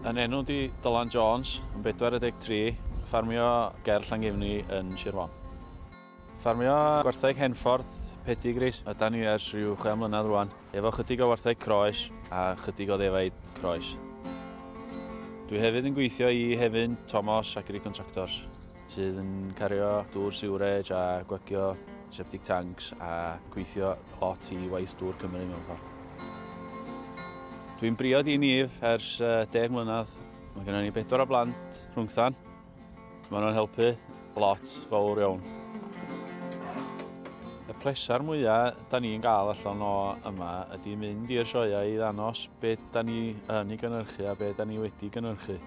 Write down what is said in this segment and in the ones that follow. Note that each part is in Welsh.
Yn enw di Dylan Jones, yn 43, ffarmio ger Llangefni yn Sir Fôn. Ffarmio gwartheg Henffordd, pedigris, yda ni ers rhyw 6 mlynedd rwan, efo chydig o wartheg croes a chydig o ddefaid croes. Dwi hefyd yn gweithio i Hefyn Thomas Agri Contractors, sydd yn cario dŵr siwreg a gwagio septic tanks a gweithio lot i waith dŵr Cymru mewn ffordd. Dwi'n briod i Nif ers 10 mlynedd. Mae gennym ni 4 o blant rhwngthan. Maen nhw'n helpu lot fawr iawn. Y plesar mwyaf da ni'n gael allan o yma ydy mynd i'r sioeau i ddangos beth da ni yn ei gynhyrchu a beth da ni wedi gynhyrchu.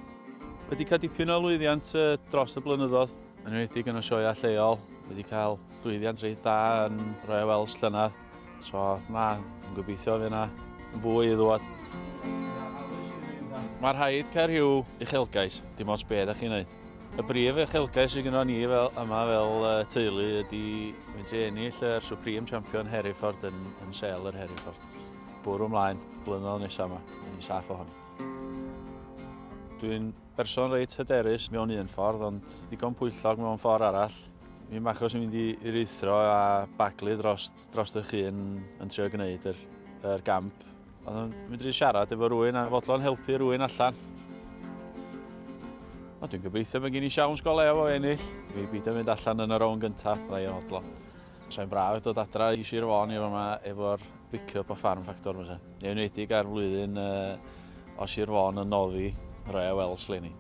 Wedi cael dipyn o lwyddiant dros y blynyddoedd. Yn enwedig yn y sioeau lleol. Wedi cael lwyddiant reit da yn Royal Welsh llynedd. So, yn gobeithio fe yna fwy i ddod. Mae'r rhaid cael rhyw uchelgais, dim ond beth ydych chi'n gwneud. Y brif uchelgais sydd gennym ni yma fel teulu ydy mynd i ennill y Supreme Champion Hereford yn Sel yr Hereford. Bwrw ymlaen, blynyddoedd nesaf yma, yn saff ohoni. Dwi'n berson reit hyderus mewn un ffordd, ond digon pwyllog mewn ffordd arall. Mi'n bach os yn mynd i rithro a baglu dros y chyn yn trio gwneud yr gamp. Oedd yn mynd i siarad efo rhywun a fodlon helpu rhywun allan. Dwi'n gobeithio mae gen i siawns go lew o ennill. Dwi'n beidio mynd allan yn y rown gyntaf, ddau o hodlo. Sa'n braf dod adra i Sir Fôn efo'r pick-up o Farm Factor. Neu wneud ar flwyddyn o Sir Fôn yn noddi Royal Welsh leni.